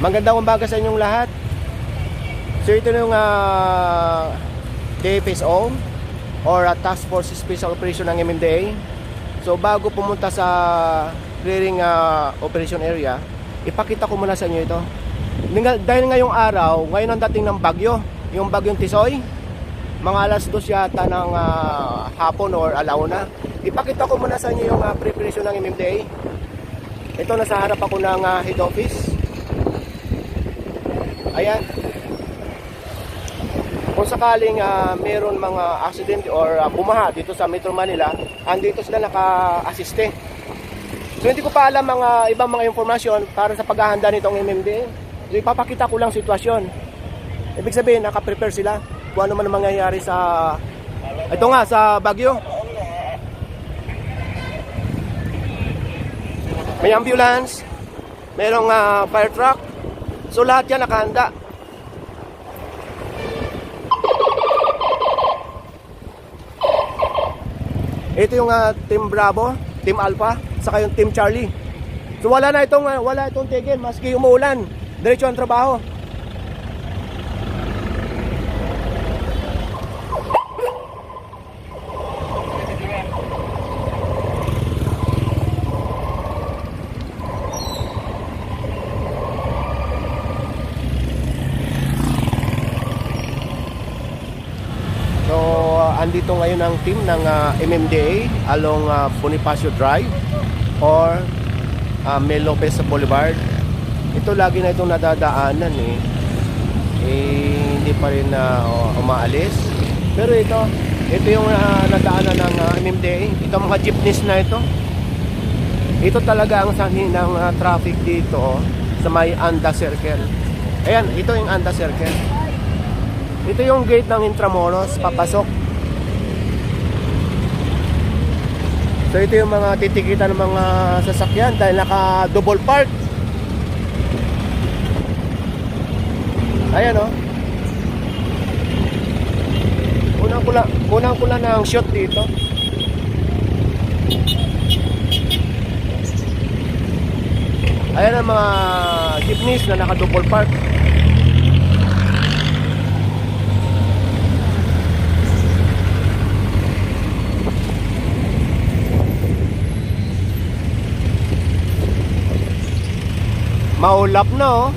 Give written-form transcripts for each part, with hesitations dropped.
Magandang umaga sa inyong lahat. So ito yung TFSO or Task Force Special Operation ng MMDA. So bago pumunta sa clearing operation area, ipakita ko muna sa inyo ito. Dahil ngayong araw, ngayon ang dating ng bagyo, yung bagyong Tisoy, mga alas 2 yata ng hapon or alauna. Ipakita ko muna sa inyo yung preparation ng MMDA. Ito, nasa harap ako ng head office. Ayan. Kung sakaling meron mga accident or bumaha dito sa Metro Manila, andito sila naka-assiste. So hindi ko pa alam mga ibang mga informasyon para sa paghahanda nitong MMDA. So ipapakita ko lang sitwasyon. Ibig sabihin, naka-prepare sila kung ano man ang mangyayari sa ito nga, sa Bagyo. May ambulance, merong fire truck. So lahat yan nakahanda. Ito yung Team Bravo, Team Alpha, saka yung Team Charlie. So wala itong tigil maski umuulan. Diretso ang trabaho. Andito ngayon ang team ng MMDA along Bonifacio Drive or Mel Lopez Boulevard. Ito lagi na itong nadadaanan hindi pa rin umaalis. Pero ito yung nadaanan ng MMDA. Ito mga jeepneys na ito. Ito talaga ang sanhi ng traffic dito sa may Anda Circle. Ayan, ito yung Anda Circle. Ito yung gate ng Intramuros, papasok. So ito yung mga titikitan ng mga sasakyan dahil naka double park. Ayan Unang pula ng shot dito. Ayan ang mga jeepneys na naka double park. Maulap na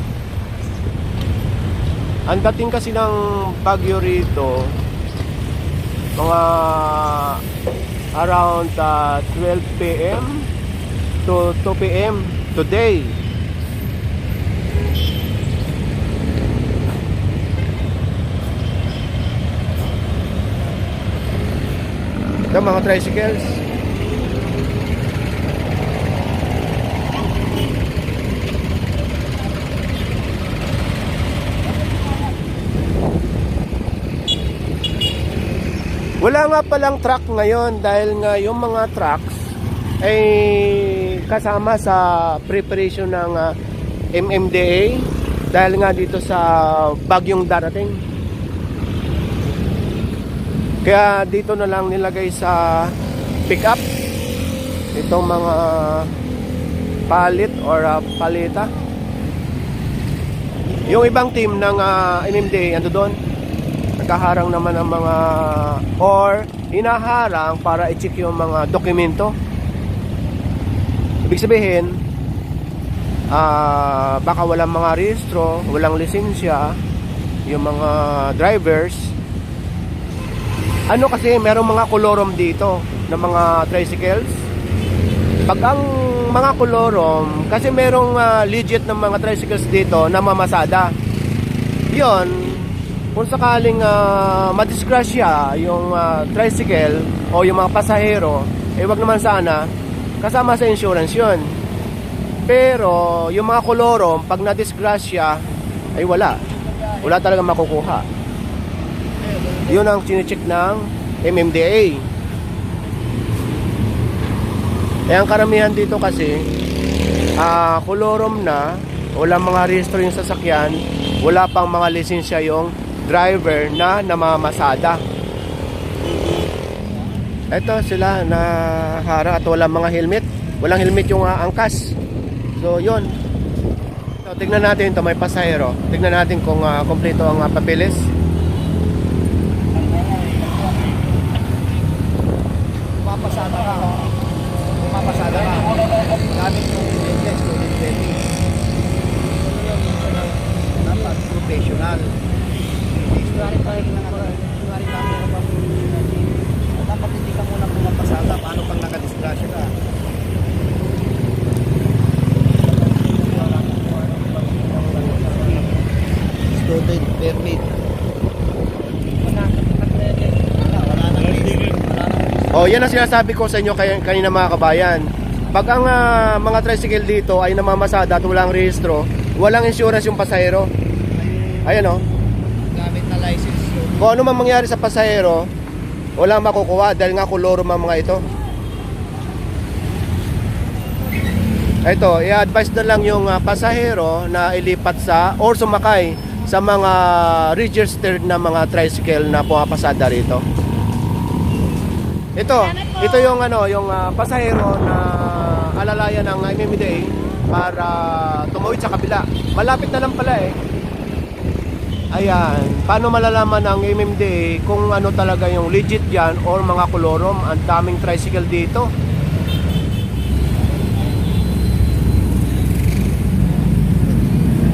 Ang dating kasi ng bagyo rito mga around 12 PM to 2 PM today. Ito mga tricycles. Wala nga palang truck ngayon dahil nga yung mga trucks ay kasama sa preparation ng MMDA dahil nga dito sa bagyong darating. Kaya dito na lang nilagay sa pick-up itong mga palit or palita. Yung ibang team ng MMDA ando doon. Nakaharang naman ang mga or hinaharang para i-check yung mga dokumento. Ibig sabihin baka walang mga rehistro, walang lisensya yung mga drivers. Kasi merong mga kolorom dito ng mga tricycles. Pag ang mga kolorom, kasi merong legit ng mga tricycles dito na mamasada. Yon, kung sakaling madisgrasya yung tricycle o yung mga pasahero, wag naman sana kasama sa insurance yun. Pero yung mga kolorom, pag nadisgrasya ay wala talaga makukuha. Yun ang chinecheck ng MMDA. Ang karamihan dito kasi kolorom na, walang mga rehistro yung sasakyan, wala pang mga lisensya yung driver na namamasada. Ito sila na harang at walang mga helmet. Walang helmet yung angkas. So yun. So, tignan natin ito, may pasahero. Tignan natin kung kompleto ang papeles. Pumapasada ka. Pumapasada ka. Gamit yung business, student ready. Dapat professional. Dapat hindi ka muna pumapasada. Paano pag nakadisgrasya ka? Student permit. Oh, yan ang sinasabi ko sa inyo kanina mga kabayan. Pag ang mga tricycle dito ay namamasada at walang rehistro, walang insurance yung pasahero. Ayan oh. Gamit na license yun. Kung ano man mangyari sa pasahero, walang makukuha dahil nga kolorum ang mga ito. Ito, i-advise na lang yung pasahero na ilipat sa or sumakay sa mga registered na mga tricycle na pumapasada rito. Ito yung yung pasahero na alalayan ng MMDA para tumawid sa kabila. Malapit na lang pala eh. Ayan, paano malalaman ng MMDA kung ano talaga yung legit yan or mga kolorom? Ang daming tricycle dito.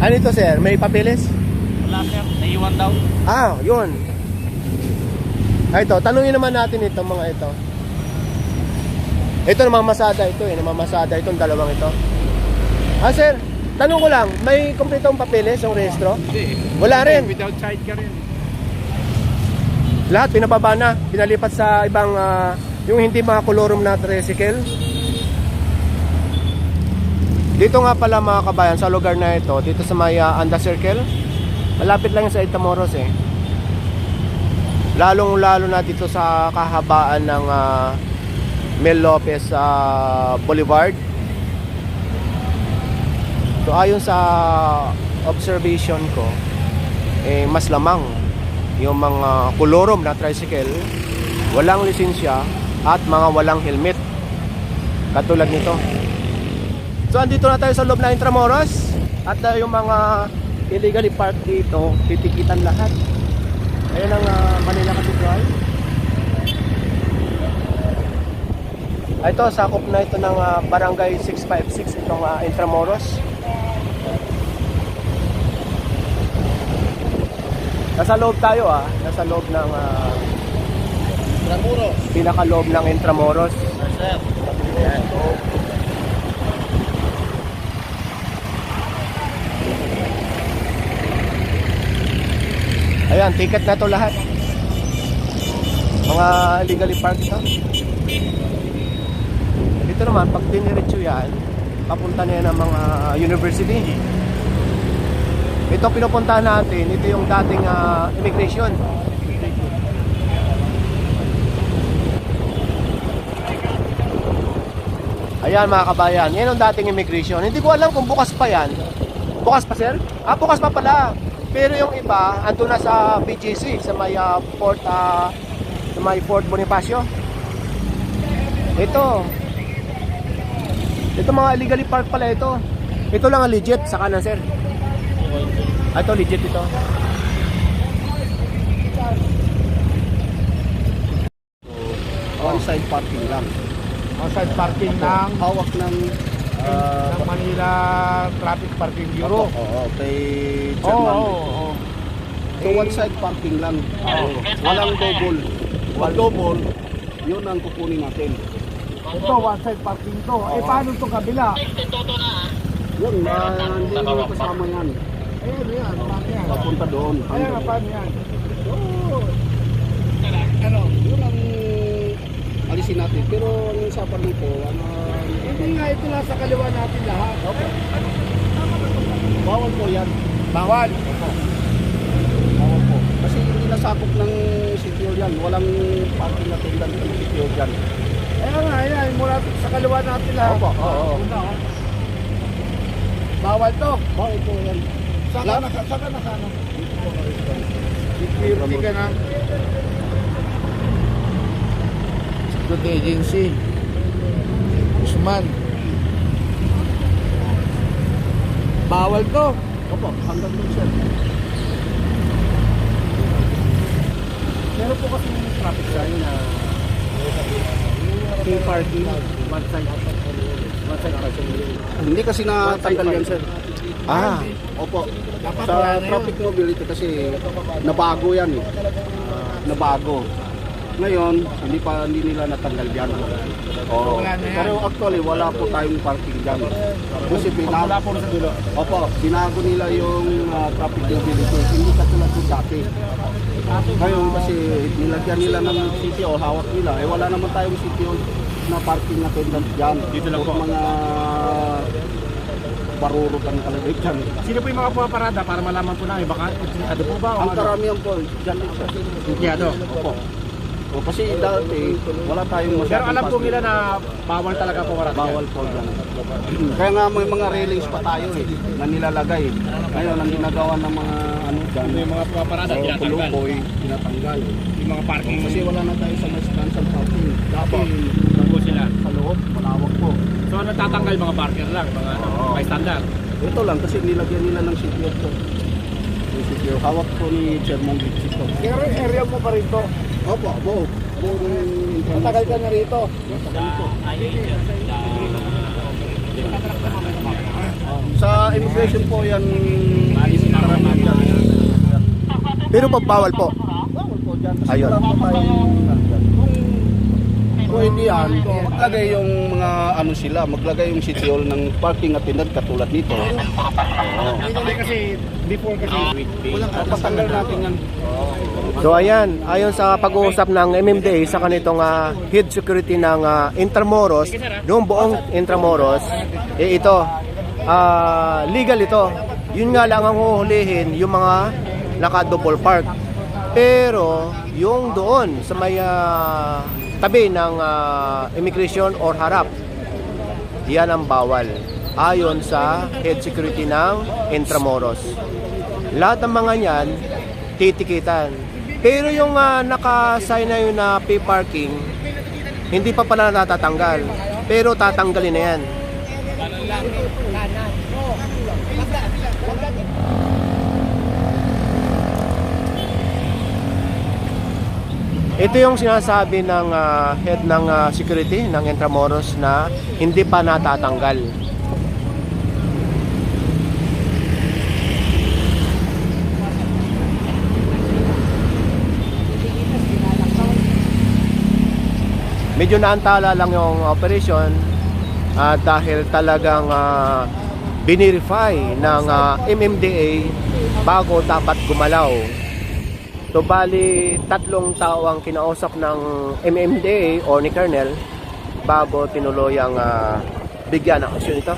Ano ito sir? May papeles? Wala sir, naiwan daw. Ah, yun. Ito, tanungin naman natin ito mga ito. Ito namamasada ito eh, namamasada itong dalawang ito. Ah sir, tanong ko lang, may kompletong papeles yung rehistro? Hindi. Wala rin. Without sidecar rin. Lahat pinababa na, pinalipat sa ibang yung hindi mga kolorum na tricycle. Dito nga pala mga kabayan sa lugar na ito, dito sa may Anda Circle. Malapit lang yung sa Intramuros eh. Lalong-lalo na dito sa kahabaan ng Mel Lopez Boulevard. So ayon sa observation ko, mas lamang yung mga kolorom na tricycle, walang lisensya at mga walang helmet. Katulad nito. So andito na tayo sa loob ng Intramuros at yung mga illegally parked dito, titikitan lahat. Ayan ang Manila Cathedral. Ito, sakop na ito ng Barangay 656 itong Intramuros. Nasa loob tayo nasa loob ng Intramuros. Pinakaloob ng Intramuros. Sir. Ayan. Ayan, ticket na to lahat. Mga illegally parked ito. Dito naman, pag diniretso yan, papunta na yan ng mga university. Ito pinupuntahan natin, ito yung dating immigration. Ayan mga kabayan, yan yung dating immigration. Hindi ko alam kung bukas pa yan. Bukas pa sir? Ah, bukas pa pala. Pero yung iba, ando na sa BGC, sa may Fort Bonifacio. Ito mga illegally park pala ito. Ito lang ang legit sa kanan sir. Ito legit ito. On-site parking lang. On-site parking ng Hawak ng Manila Traffic Parking Bureau. Oo, kay Oo, Chairman. oo. So one-side parking lang. Walang double. Walang double. Yun ang kukunin natin. Ito, one-side parking to. Eh, paano itong kabila? Yun, hindi mo kasama yan. Ayun, yan. Paano yan? Papunta doon. Ayan, paano yan? Yun ang alisin natin. Pero ang usapan nito, Hindi nga, ito nasa kaliwa natin lahat. okay. Bawal po yan. Bawal. Bawal po. Kasi hindi nasakop ng sityo yan. Walang parking na tindan ng sityo yan. Ayan nga, ayan. Mula sa kaliwa natin lahat. Opo, oo. Bawal to. Bawal po yan. Saka na sana. Security ka na. Security agency. Usman. Bawal to. Opo, hanggang doon sir. Meron po kasi yung traffic sign na free parking, one side parking. Hindi kasi natanggal yan sir. Ah, Opo. Dapat Sa wala na yun. traffic mobility kasi nabago yan eh. Nabago. Ngayon, hindi nila natanggal yan. Oo. Wala na yan. Pero actually, wala po tayong parking dyan. Kasi binago po sa dulo. Opo, binago nila yung traffic mobility. Hindi katulad po dati. Ngayon kasi nilagyan nila ng CTO, hawak nila. Eh wala naman tayong CTO na parking attendant dyan. Dito lang po. Mga barurutan kalagay dyan. Sino po yung mga pumaparada para malaman po namin? Baka ano po ba? Ang karamihan po, dyan din siya. Empleyado. Opo. O, kasi dati, wala tayong masyadong Pero alam po parking. nila na bawal talaga pumarada. Bawal po dyan. Kaya nga may mga railings pa tayo eh, na nilalagay. Ngayon, ang ginagawa ng mga ano dyan, Yung mga pumaparada, tinatanggal. pulukoy, tinatanggal. Yung mga parking. Kasi wala na tayo sa mas cancel parking. Dati, po sila. sa loob, malawak po. So natatanggal mga parker lang, mga by standard. Ito lang kasi nilagyan nila ng CTO to. Yung CTO, hawak po ni Chairman Vichito. Pero area mo pa rin to. Opo, po. Matagal ka na rito. Sa immigration po yan, karamihan dyan. pero pag bawal po. Bawal po dyan. Kasi Ayun. wala po tayong kung pwede yan, maglagay yung mga ano sila, maglagay yung CTO ng parking attendant katulad nito. Oo. Hindi kasi before kasi weekday. Patanggal natin yan. So ayan, ayon sa pag-uusap ng MMDA sa kanitong head security ng Intramuros, yung buong Intramuros, ito, legal ito. Yun nga lang ang huhulihin, yung mga naka-double park. Pero yung doon sa may tabi ng immigration or harap, yan ang bawal. Ayon sa head security ng Intramuros. Lahat ng mga yan, titikitan. Pero yung naka-sign na yun na pay parking, hindi pa pala natatanggal. Pero tatanggalin na yan. Ito yung sinasabi ng head ng security ng Intramuros na hindi pa natatanggal. Medyo naantala lang yung operation dahil talagang binirify ng MMDA bago dapat gumalaw. So bali, 3 tao ang kinausap ng MMDA o ni Colonel bago tinuloy ang bigyan ng aksyon ito.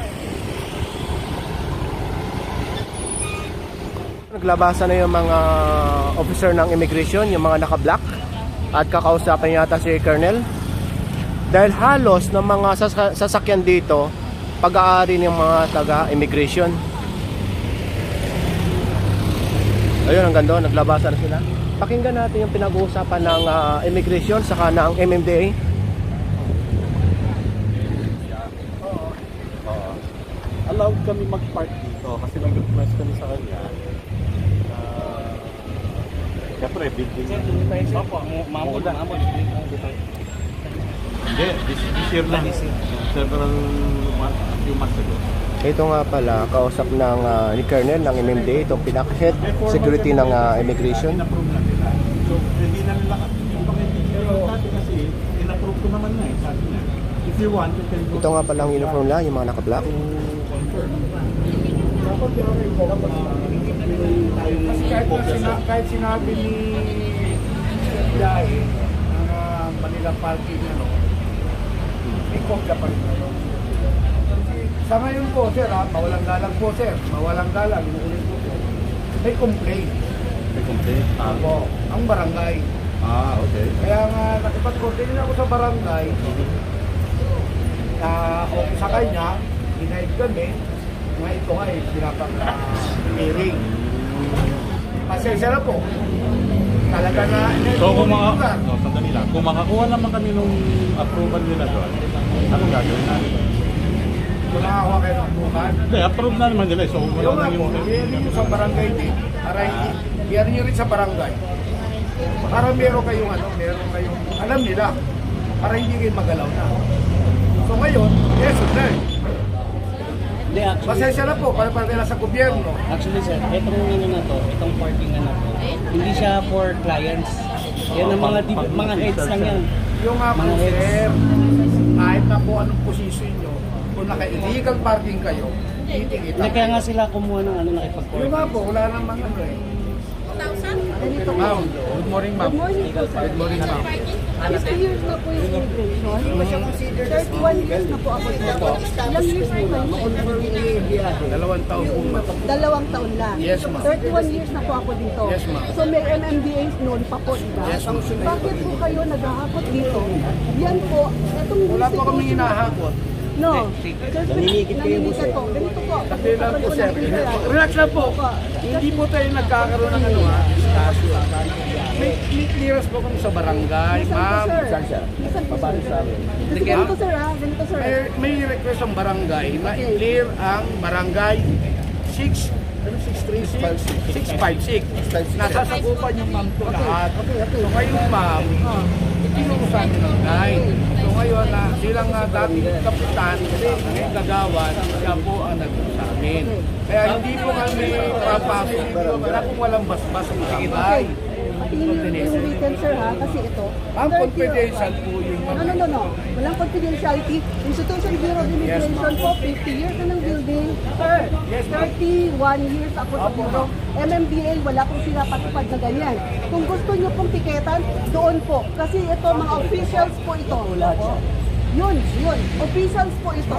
Naglabasan na yung mga officer ng immigration, yung mga naka-black, at kakausapin yata si Colonel. Dahil halos ng mga sasakyan dito, pag-aari ng mga taga-immigration. Ayun, ang ganda, naglabasan na sila. Pakinggan natin yung pinag-uusapan ng immigration saka ng MMDA. Allowed kami mag-park dito kasi nag-request kami sa kanya. Siyempre, building. Opo, mamulan. Hindi, this year lang. Several few months ago. Ito nga pala, kausap ng ni Colonel ng MMDA, itong pinaka-head security ng immigration. In-approve na nila. So, hindi na nila kasi in-approve ko naman na eh. Sabi niya, if you want, you can go Ito nga pala ang uniform nila, yung mga naka-black. Kahit sinabi ni Jai na Manila parking may kopya pa rin. Sa ngayon po, sir, mawalang galang po, sir. Mawalang galang. Inuulit po, sir. May complaint. May complaint. Opo, ang barangay. Okay. Kaya nga, nakipag-coordinate ako sa barangay. Okay sa kanya, denied kami. Nga ito nga pinapag-hearing. Pasensya na po. Talaga na. So sandali lang. Kung makakuha naman kami nung approval nila doon, anong gagawin natin? Kunahawa kayo ng bukan. Hindi, approve na naman nila. So, wala Yung na nga po, yung... i-ano nyo sa barangay din. Para i-ano nyo rin sa barangay. Para meron kayong alam nila. Para hindi kayo magalaw na. So ngayon, yes, sir. Hindi, actually, Pasensya na po, para nila sa gobyerno. actually sir, itong ano na to, itong parking na to, hindi siya for clients. Yan ang mga heads lang yan. Yung nga po, Mga heads. sir, kahit na po anong position nyo, kung naka-illegal parking kayo, titikita. Hindi, kaya nga sila kumuha ng ano Yung nakipag-court. nga po, wala namang ano eh. Ma'am, good morning ma'am. Good morning ma'am. 50 years na po yung immigration. 31 years na po ako dito. Ilang years po kayo? 2 taon po ma'am. 2 taon lang. Yes, ma'am. 31 years na po ako dito. Yes, ma'am. So may MMDA noon pa po, diba? Yes, ma'am. Bakit po kayo naghahakot dito? Yan po, itong Wala po kami institution- hinahakot. No. Naninikit kayo, boss, po. Ganito po. Kasi lang po sir. Relax lang po. Hindi po tayo nagkakaroon ng ano ha, discussion. May clearance po kami sa barangay, ma'am. Saan siya? Kasi ganito sir ha, ganito sir. May request ang barangay na i-clear ang barangay 656. Nasasakupan yung ma'am to lahat. So ngayon ma'am, ikinuusan nyo ng guide. So ngayon na silang dating kapitan, ngayon kagawan, siya po ang nagpunta sa amin. Kaya hindi po kami papasok dito, wala pong walang basbas sa mga guide. Patingin yung written sir ha, kasi ito. Ma'am, 30 confidential po yung No. Walang confidentiality. Institution Bureau of Immigration po, 50 years na ng building. Sir, 31 years ako sa Bureau. MMDA, wala pong sinapatupad na ganyan. Kung gusto nyo pong tiketan, doon po. Kasi ito, mga officials po ito. Yun. Officials po ito.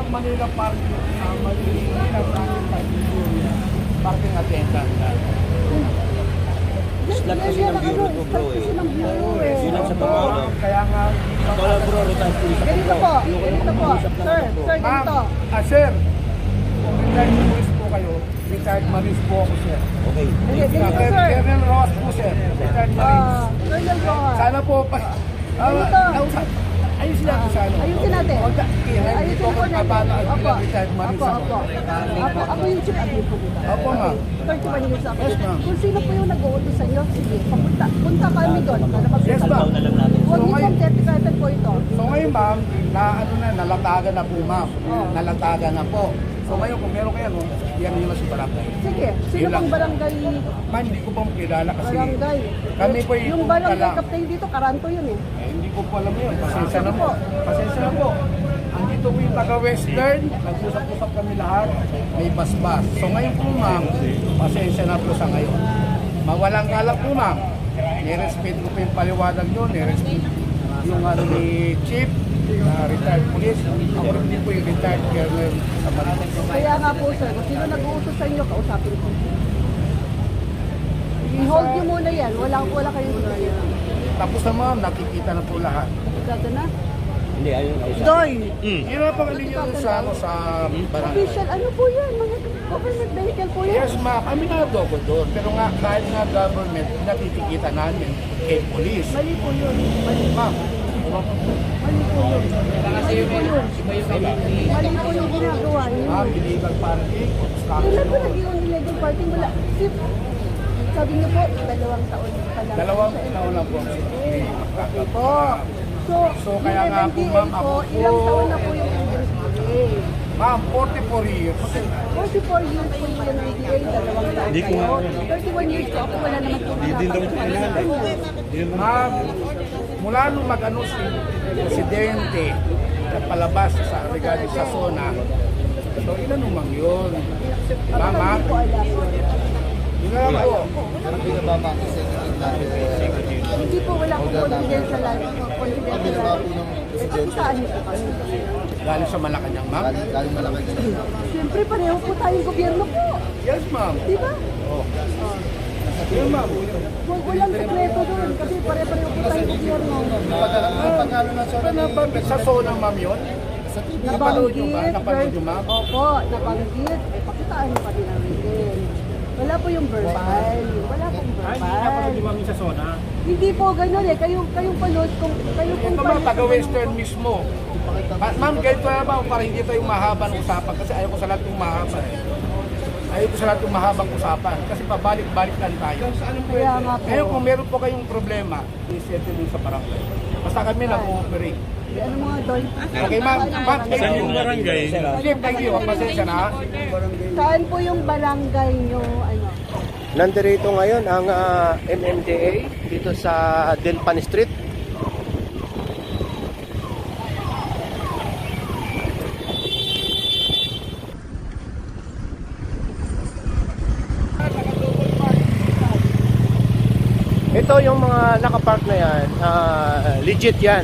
Manila Parking, parking attendant. Yan ang ano, kasi ng Bureau eh. Kaya nga, Ganito po. Sir, ma'am, ganito. sir, kung retired police po kayo, retired marines po ako, sir. Ganito, sir. Colonel Ross po, sir. Retired marines. Colonel Rojas. Sana po, ayusin natin sa ano. Ayusin natin. Hindi po ako nakabata at Opo. bilang retired marines ako. Ako yung chief admin po kita. Opo, ma'am. 31 years ako. Yes, ma'am. Kung sino po yung nag-uutos sa inyo, sige, punta kami doon. Yes, ma'am. Huwag niyo pong tetikatin po ito. So ngayon ma'am, nalatagan na po ma'am. Oo. Nalatagan na po. So ngayon kung meron kayo, yan nyo na si barangay. Sige, sino Yun lang. pong barangay? Ma'am, hindi ko pa kilala kasi Barangay. kami po Yung barangay captain dito, Karanto yun eh. hindi ko po alam yun. Pasensya na po. Pasensya na po. Andito po yung taga-western, nag-usap-usap kami lahat, may basbas. So ngayon po ma'am, pasensya na po sa ngayon. Mawalang galak po ma'am. Nirespeto ko po yung paliwanag nyo, nirespeto yung ano ni Chief, retired police. Ako rin din po yung retired colonel sa Marites. Kaya nga po sir, kung sino nag-uutos sa inyo, kausapin ko. I-hold nyo muna yan, wala kayong gagawin. Tapos na ma'am, nakikita na po lahat. Gato na? Hindi, ayun ang usap. Doy! Yun ang pangaling nyo sa barangay. Official, ano po yan? Mga government vehicle po yan. Yes ma'am, aminado ko doon. Pero nga kahit nga government, nakikita namin kay police. Mali po yun. Mali. Ma'am, Mali po yun. Mali po yun. Mali po yung ginagawa niyo. ma'am, illegal parking, Kailan obstruction. po nag-iwan illegal parking? Wala. Sabi niyo po, 2 taon pa lang. 2 taon lang po. Okay po. So kaya yung nga po, MMDA ma'am, po, ako po- ilang taon na po yung MMDA? Ma'am, 44 years. 44 years po yung MMDA, 2 taon kayo. 31 years po ako, wala naman po Ma'am, mula nung mag-ano si Presidente palabas sa regarding sa zona, so ilan numang yun? Ma'am, Hindi po alam. yun nga po. Hindi po wala po confidential life. Saan niyo po kami? Galing sa Malacanang, ma'am? Siyempre, pareho po tayong gobyerno po. Yes, ma'am. Di ba? Yun, ma'am. Walang sekreto doon kasi pare-pareho po tayong gobyerno. Nabanggit sa zona, ma'am, yun? Napanood nyo ba? Napanood nyo, ma'am? Opo, nabanggit. Pakitaan pa din ang written. Wala po yung verbal. Wala pong verbal. kami sa zona. Hindi po ganun eh. Kayong panood kung kayo pong Ito ma'am, taga-western mismo. Ma'am, ganito na ba para hindi tayo mahaba ng usapan kasi ayaw ko sa lahat ng mahaba eh. Ayaw ko sa lahat ng mahabang usapan kasi pabalik-balik lang tayo. Kaya nga po. Ngayon kung meron po kayong problema, i-settle dun sa barangay. Basta kami nag-cooperate. Ano mga doy? Okay ma'am, thank Saan you. yung barangay? Sige, thank you. Pasensya na. Saan po yung barangay nyo? Ano? Nandirito ngayon ang MMDA dito sa Delpan Street. Ito yung mga nakapark na yan, legit yan.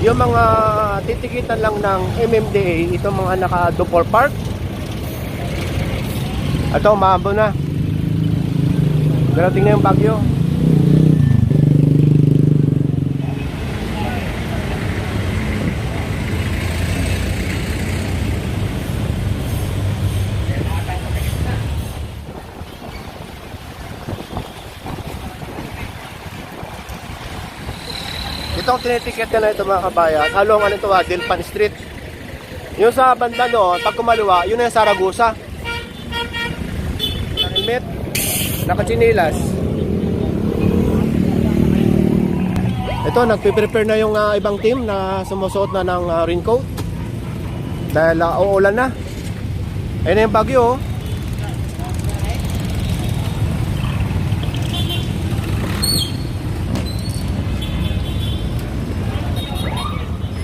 Yung mga titikitan lang ng MMDA, itong mga naka-double park. Ito, maabo na. Darating na yung bagyo. Itong tinitiket na ito mga kabayan, along ano ito, Delpan Street. Yung sa banda doon, pag kumaliwa, yun na yung Saragosa. Helmet, nakachinilas. Ito, nagpe-prepare na yung ibang team na sumusuot na ng raincoat. Dahil uulan na. Ayun na yung bagyo. Oh.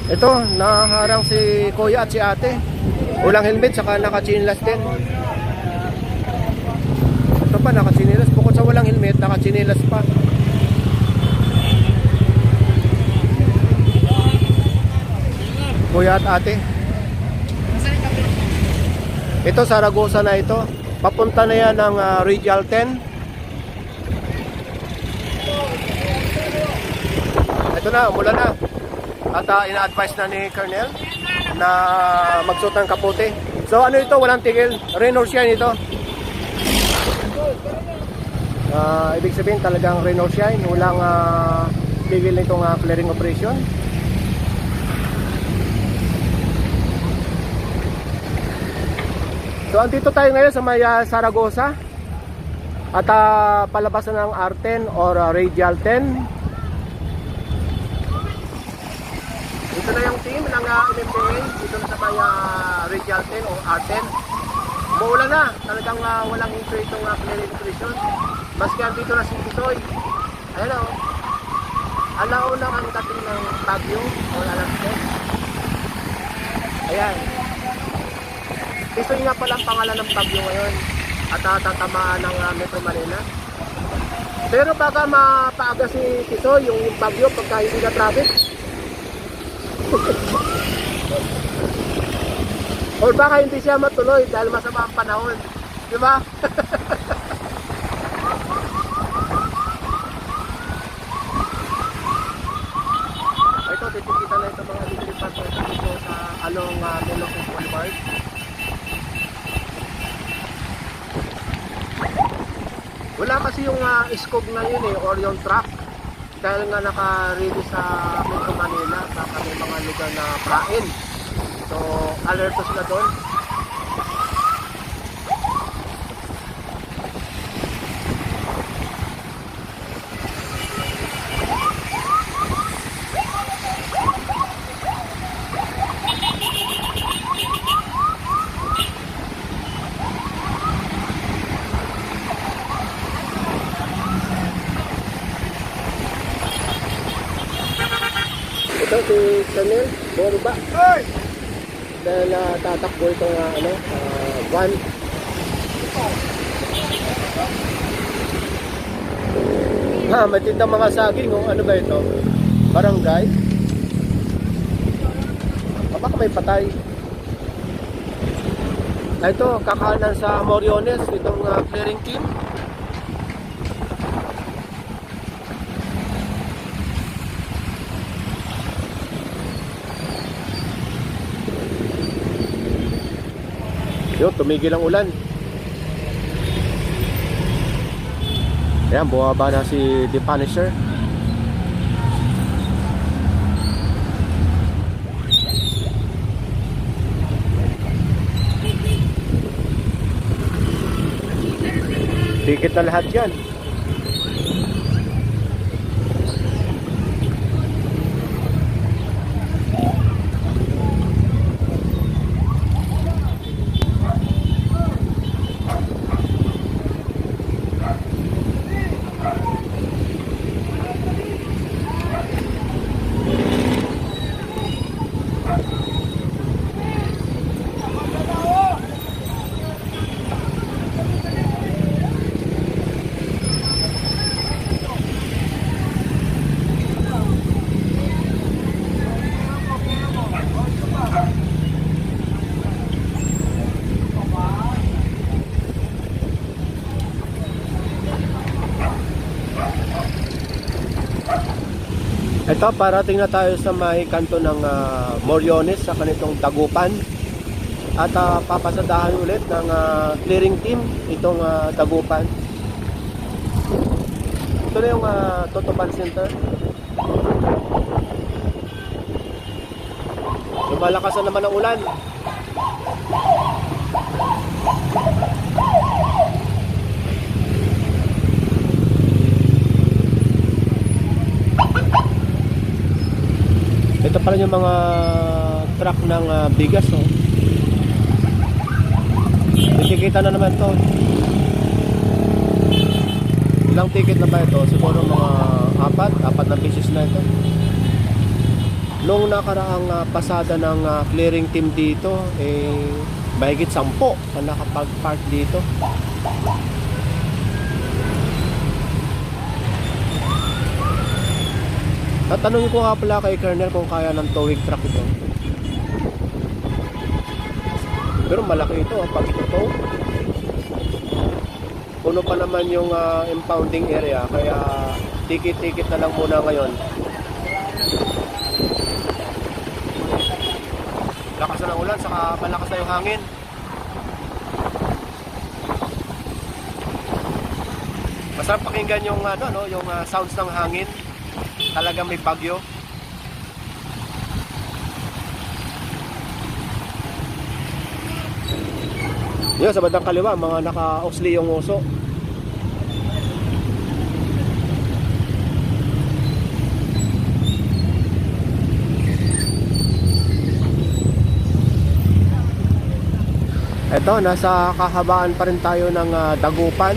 Ito, naharang si kuya at si ate. Walang helmet, saka nakachinilas din. Ito pa, nakachinilas. Bukod sa walang helmet, nakachinilas pa. Kuya at ate. Ito, Saragosa na ito. Papunta na yan ng Regional 10. Ito na, umulan na. At ina-advise na ni Colonel na magsuot ng kapote. So ano ito, walang tigil. Rain or shine ito. Ibig sabihin talagang rain or shine. Walang tigil nitong clearing operation. So andito tayo ngayon sa may Saragosa. At palabas na ng R10 or Radial 10. Ito na yung team ng MMDA dito na sa may Radial 10 o R10. Maulan na, talagang walang entry itong clearing operation. Maski dito na si Tisoy. Ayan o. Alauna ang dating ng bagyo o alas 10. Ayan. Tisoy nga pala ang pangalan ng bagyo ngayon at tatamaan ng Metro Manila. Pero baka mapaaga si Tisoy yung bagyo pagka hindi na traffic. Or baka hindi siya matuloy dahil masama ang panahon. Di ba? Ito, titikita na ito mga delivery partners dito sa along Melocos Boulevard. Wala kasi yung scope na yun or yung truck. Dahil nga naka-ready sa Metro Manila, baka may mga lugar na prain. So, alerto sila doon. Ito si Chanel, bomba. Dahil tatakbo itong van. Matindang mga saging. Ano ba ito? Barangay. Baka may patay. Ito, kakanan sa Moriones. Itong clearing team. Yun, tumigil ang ulan. Ayan, bumaba na si The Punisher. Ticket na lahat yan. Ito, parating na tayo sa may kanto ng Moriones sa kanitong Dagupan. At papasadahan ulit ng clearing team itong Dagupan. Ito na yung Totoban Center. Lumalakas na naman ang ulan. Ito pala yung mga truck ng bigas, oh. Titikita na naman to. Ilang ticket na ba ito? Siguro mga apat na pieces na ito. Nung nakaraang pasada ng clearing team dito, mahigit 10 na nakapag-park dito. Tatanungin ko nga pala kay Colonel kung kaya ng towing truck ito. Pero malaki ito pag ito tow. Puno pa naman yung impounding area, kaya tikit-tikit na lang muna ngayon. Lakas na ng ulan, saka malakas na yung hangin. Masarap pakinggan yung yung sounds ng hangin. Talagang may bagyo. Yun, sa bandang kaliwa, mga naka-oxley yung uso. Ito, nasa kahabaan pa rin tayo ng Dagupan.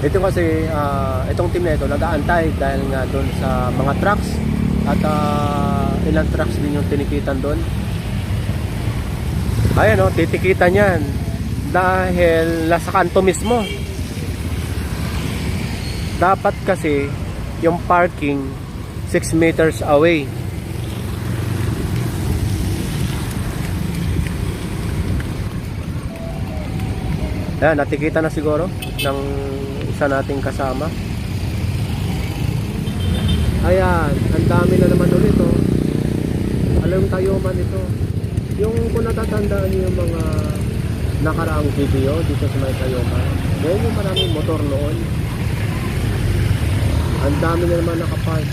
Ito kasi, itong team na ito nag-aantay dahil nga doon sa mga trucks at ilang trucks din yung tinikitan doon. Ayan, titikitan yan dahil nasa kanto mismo. Dapat kasi yung parking 6 meters away. Ayan, natikita na siguro ng isa nating kasama. Ayan, ang dami na naman ulit, oh. Alam tayo man ito. Yung kung natatandaan niyo yung mga nakaraang video dito sa may Tayoma, ngayon yung maraming motor noon. Ang dami na naman nakapark.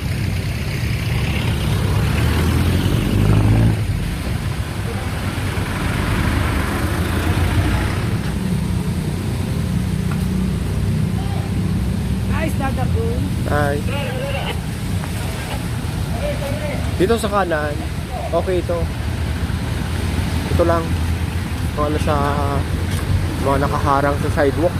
Ay. Dito sa kanan, okay ito. Ito lang. Mga nakaharang sa sidewalk.